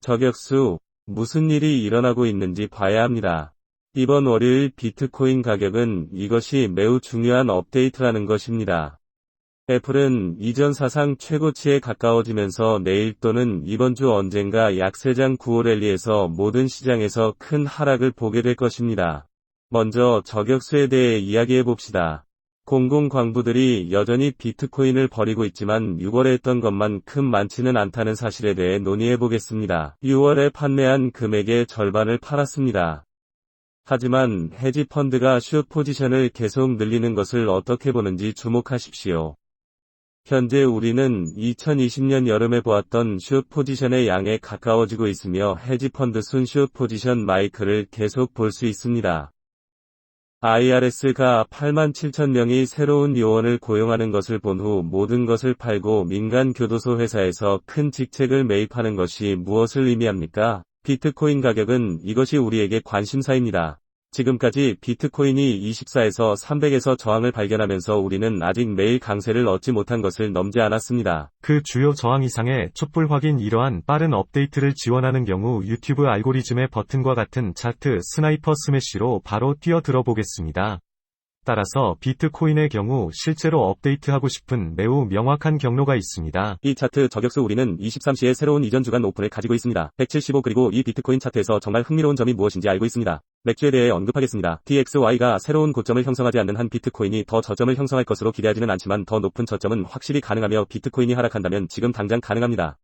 저격수, 무슨 일이 일어나고 있는지 봐야 합니다. 이번 월요일 비트코인 가격은 이것이 매우 중요한 업데이트라는 것입니다. 애플은 이전 사상 최고치에 가까워지면서 내일 또는 이번 주 언젠가 약세장 9호 랠리에서 모든 시장에서 큰 하락을 보게 될 것입니다. 먼저 저격수에 대해 이야기해 봅시다. 공공광부들이 여전히 비트코인을 버리고 있지만 6월에 했던 것만큼 많지는 않다는 사실에 대해 논의해 보겠습니다. 6월에 판매한 금액의 절반을 팔았습니다. 하지만 헤지펀드가 숏 포지션을 계속 늘리는 것을 어떻게 보는지 주목하십시오. 현재 우리는 2020년 여름에 보았던 숏 포지션의 양에 가까워지고 있으며 헤지펀드 순 숏 포지션 마이크를 계속 볼 수 있습니다. IRS가 87,000명이 새로운 요원을 고용하는 것을 본 후 모든 것을 팔고 민간 교도소 회사에서 큰 직책을 매입하는 것이 무엇을 의미합니까? 비트코인 가격은 이것이 우리에게 관심사입니다. 지금까지 비트코인이 24에서 300에서 저항을 발견하면서 우리는 아직 매일 강세를 얻지 못한 것을 넘지 않았습니다. 그 주요 저항 이상의 촛불 확인. 이러한 빠른 업데이트를 지원하는 경우 유튜브 알고리즘의 버튼과 같은 차트 스나이퍼 스매시로 바로 뛰어들어 보겠습니다. 따라서 비트코인의 경우 실제로 업데이트하고 싶은 매우 명확한 경로가 있습니다. 이 차트 저격수 우리는 23시에 새로운 이전 주간 오픈을 가지고 있습니다. 175 그리고 이 비트코인 차트에서 정말 흥미로운 점이 무엇인지 알고 있습니다. 맥주에 대해 언급하겠습니다. DXY가 새로운 고점을 형성하지 않는 한 비트코인이 더 저점을 형성할 것으로 기대하지는 않지만 더 높은 저점은 확실히 가능하며 비트코인이 하락한다면 지금 당장 가능합니다.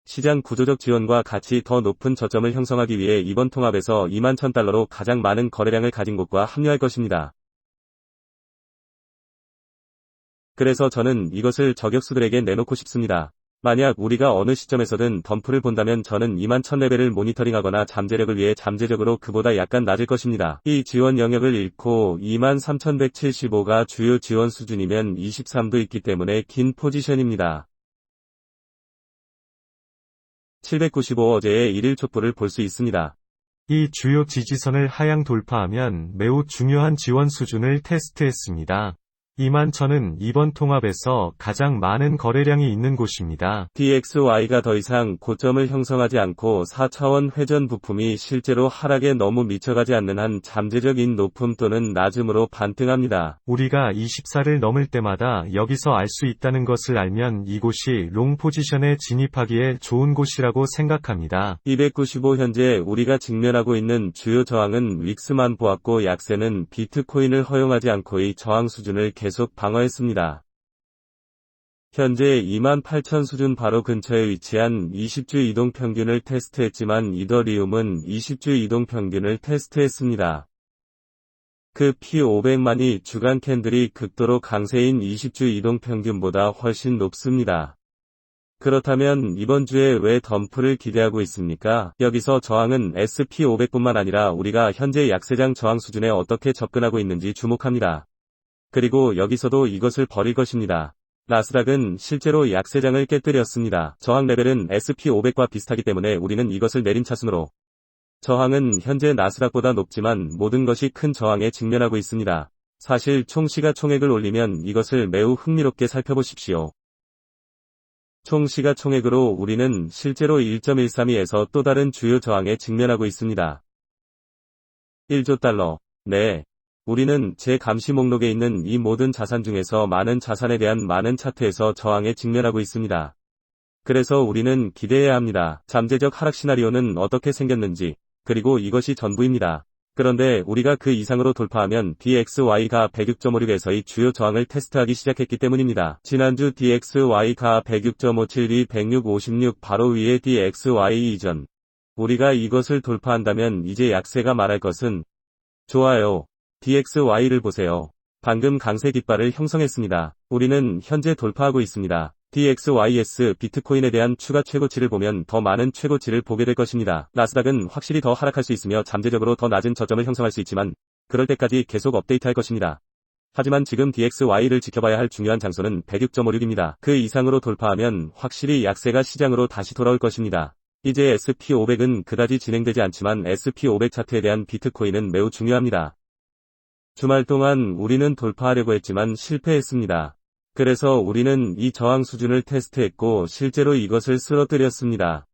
시장 구조적 지원과 같이 더 높은 저점을 형성하기 위해 이번 통합에서 21,000달러로 가장 많은 거래량을 가진 곳과 합류할 것입니다. 그래서 저는 이것을 저격수들에게 내놓고 싶습니다. 만약 우리가 어느 시점에서든 덤프를 본다면 저는 21,000레벨을 모니터링하거나 잠재력을 위해 잠재적으로 그보다 약간 낮을 것입니다. 이 지원 영역을 잃고 23,175가 주요 지원 수준이면 23도 있기 때문에 긴 포지션입니다. 795 어제의 1일 촛불을 볼 수 있습니다. 이 주요 지지선을 하향 돌파하면 매우 중요한 지원 수준을 테스트했습니다. 21,000은 이번 통합에서 가장 많은 거래량이 있는 곳입니다. DXY가 더 이상 고점을 형성하지 않고 4차원 회전 부품이 실제로 하락에 너무 미쳐가지 않는 한 잠재적인 높음 또는 낮음으로 반등합니다. 우리가 24를 넘을 때마다 여기서 알 수 있다는 것을 알면 이곳이 롱 포지션에 진입하기에 좋은 곳이라고 생각합니다. 295 현재 우리가 직면하고 있는 주요 저항은 윅스만 보았고 약세는 비트코인을 허용하지 않고 이 저항 수준을 계속 방어했습니다. 현재 28,000 수준 바로 근처에 위치한 20주 이동평균을 테스트했지만 이더리움은 20주 이동평균을 테스트했습니다. 그 P500만이 주간 캔들이 극도로 강세인 20주 이동평균보다 훨씬 높습니다. 그렇다면 이번 주에 왜 덤프를 기대하고 있습니까? 여기서 저항은 SP500뿐만 아니라 우리가 현재 약세장 저항 수준에 어떻게 접근하고 있는지 주목합니다. 그리고 여기서도 이것을 버릴 것입니다. 나스닥은 실제로 약세장을 깨뜨렸습니다. 저항 레벨은 SP500과 비슷하기 때문에 우리는 이것을 내린 차순으로 저항은 현재 나스닥보다 높지만 모든 것이 큰 저항에 직면하고 있습니다. 사실 총 시가총액을 올리면 이것을 매우 흥미롭게 살펴보십시오. 총 시가총액으로 우리는 실제로 1.132에서 또 다른 주요 저항에 직면하고 있습니다. 1조 달러. 네. 우리는 제 감시 목록에 있는 이 모든 자산 중에서 많은 자산에 대한 많은 차트에서 저항에 직면하고 있습니다. 그래서 우리는 기대해야 합니다. 잠재적 하락 시나리오는 어떻게 생겼는지, 그리고 이것이 전부입니다. 그런데 우리가 그 이상으로 돌파하면 DXY가 106.56에서의 주요 저항을 테스트하기 시작했기 때문입니다. 지난주 DXY가 106.57이 106.56 바로 위에 DXY 이전. 우리가 이것을 돌파한다면 이제 약세가 말할 것은 좋아요. DXY를 보세요. 방금 강세 깃발을 형성했습니다. 우리는 현재 돌파하고 있습니다. DXYS 비트코인에 대한 추가 최고치를 보면 더 많은 최고치를 보게 될 것입니다. 나스닥은 확실히 더 하락할 수 있으며 잠재적으로 더 낮은 저점을 형성할 수 있지만 그럴 때까지 계속 업데이트할 것입니다. 하지만 지금 DXY를 지켜봐야 할 중요한 장소는 106.56입니다. 그 이상으로 돌파하면 확실히 약세가 시장으로 다시 돌아올 것입니다. 이제 SP500은 그다지 진행되지 않지만 SP500 차트에 대한 비트코인은 매우 중요합니다. 주말 동안 우리는 돌파하려고 했지만 실패했습니다. 그래서 우리는 이 저항 수준을 테스트했고 실제로 이것을 쓰러뜨렸습니다.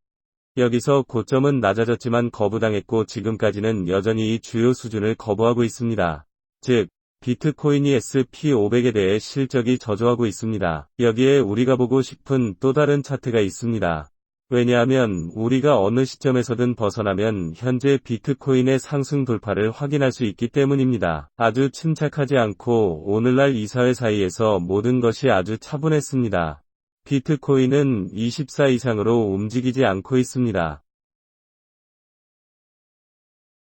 여기서 고점은 낮아졌지만 거부당했고 지금까지는 여전히 이 주요 수준을 거부하고 있습니다. 즉, 비트코인이 SP500에 대해 실적이 저조하고 있습니다. 여기에 우리가 보고 싶은 또 다른 차트가 있습니다. 왜냐하면 우리가 어느 시점에서든 벗어나면 현재 비트코인의 상승 돌파를 확인할 수 있기 때문입니다. 아주 침착하지 않고 오늘날 이사회 사이에서 모든 것이 아주 차분했습니다. 비트코인은 24 이상으로 움직이지 않고 있습니다.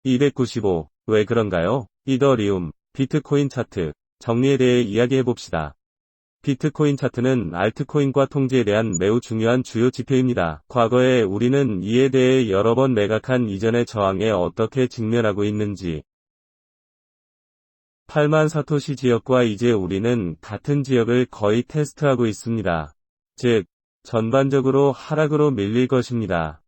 295. 왜 그런가요? 이더리움, 비트코인 차트, 정리에 대해 이야기해봅시다. 비트코인 차트는 알트코인과 통지에 대한 매우 중요한 주요 지표입니다. 과거에 우리는 이에 대해 여러 번 매각한 이전의 저항에 어떻게 직면하고 있는지, 8만 사토시 지역과 이제 우리는 같은 지역을 거의 테스트하고 있습니다. 즉, 전반적으로 하락으로 밀릴 것입니다.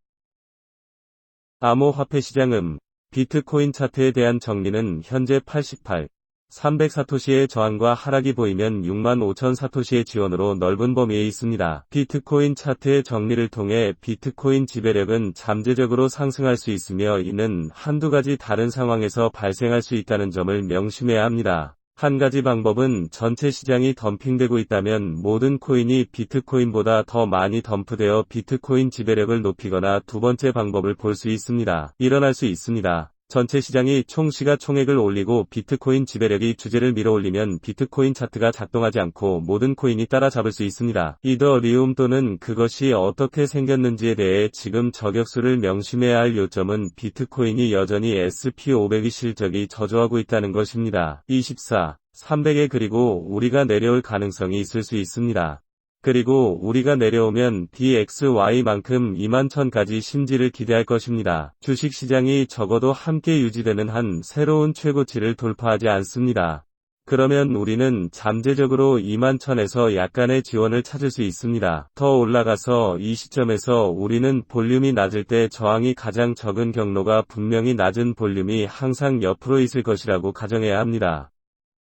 암호화폐 시장 비트코인 차트에 대한 정리는 현재 88, 300사토시의 저항과 하락이 보이면 6만 5천 사토시의 지원으로 넓은 범위에 있습니다. 비트코인 차트의 정리를 통해 비트코인 지배력은 잠재적으로 상승할 수 있으며 이는 한두 가지 다른 상황에서 발생할 수 있다는 점을 명심해야 합니다. 한 가지 방법은 전체 시장이 덤핑되고 있다면 모든 코인이 비트코인보다 더 많이 덤프되어 비트코인 지배력을 높이거나 두 번째 방법을 볼 수 있습니다. 일어날 수 있습니다. 전체 시장이 총 시가총액을 올리고 비트코인 지배력이 주제를 밀어올리면 비트코인 차트가 작동하지 않고 모든 코인이 따라잡을 수 있습니다. 이더리움 또는 그것이 어떻게 생겼는지에 대해 지금 저격수를 명심해야 할 요점은 비트코인이 여전히 SP500의 실적이 저조하고 있다는 것입니다. 24, 300에 그리고 우리가 내려올 가능성이 있을 수 있습니다. 그리고 우리가 내려오면 DXY만큼 21,000까지 심지를 기대할 것입니다. 주식시장이 적어도 함께 유지되는 한 새로운 최고치를 돌파하지 않습니다. 그러면 우리는 잠재적으로 21,000에서 약간의 지원을 찾을 수 있습니다. 더 올라가서 이 시점에서 우리는 볼륨이 낮을 때 저항이 가장 적은 경로가 분명히 낮은 볼륨이 항상 옆으로 있을 것이라고 가정해야 합니다.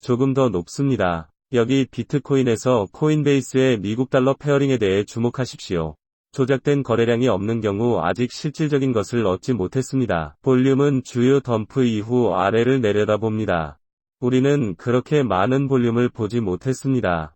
조금 더 높습니다. 여기 비트코인에서 코인베이스의 미국 달러 페어링에 대해 주목하십시오. 조작된 거래량이 없는 경우 아직 실질적인 것을 얻지 못했습니다. 볼륨은 주요 덤프 이후 아래를 내려다봅니다. 우리는 그렇게 많은 볼륨을 보지 못했습니다.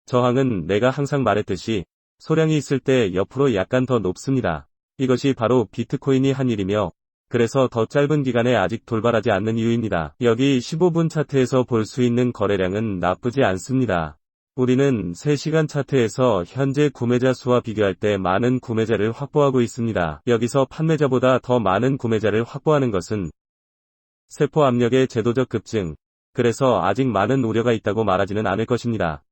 저항은 내가 항상 말했듯이 소량이 있을 때 옆으로 약간 더 높습니다. 이것이 바로 비트코인이 한 일이며 그래서 더 짧은 기간에 아직 돌발하지 않는 이유입니다. 여기 15분 차트에서 볼 수 있는 거래량은 나쁘지 않습니다. 우리는 3시간 차트에서 현재 구매자 수와 비교할 때 많은 구매자를 확보하고 있습니다. 여기서 판매자보다 더 많은 구매자를 확보하는 것은 세포 압력의 제도적 급증, 그래서 아직 많은 우려가 있다고 말하지는 않을 것입니다.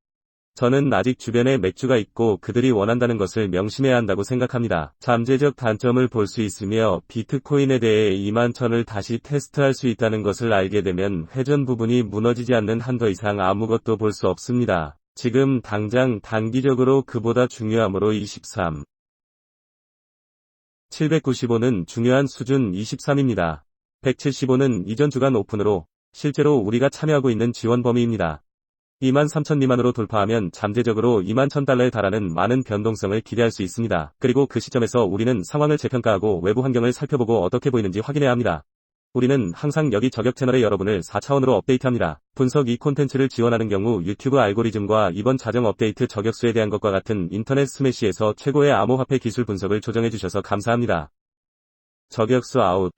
저는 아직 주변에 맥주가 있고 그들이 원한다는 것을 명심해야 한다고 생각합니다. 잠재적 단점을 볼 수 있으며 비트코인에 대해 21,000을 다시 테스트할 수 있다는 것을 알게 되면 회전 부분이 무너지지 않는 한 더 이상 아무것도 볼 수 없습니다. 지금 당장 단기적으로 그보다 중요하므로 23. 795는 중요한 수준 23입니다. 175는 이전 주간 오픈으로 실제로 우리가 참여하고 있는 지원 범위입니다. 23,000 미만으로 돌파하면 잠재적으로 21,000달러에 달하는 많은 변동성을 기대할 수 있습니다. 그리고 그 시점에서 우리는 상황을 재평가하고 외부 환경을 살펴보고 어떻게 보이는지 확인해야 합니다. 우리는 항상 여기 저격 채널에 여러분을 4차원으로 업데이트합니다. 분석 이 콘텐츠를 지원하는 경우 유튜브 알고리즘과 이번 자정 업데이트 저격수에 대한 것과 같은 인터넷 스매시에서 최고의 암호화폐 기술 분석을 조정해 주셔서 감사합니다. 저격수 아웃.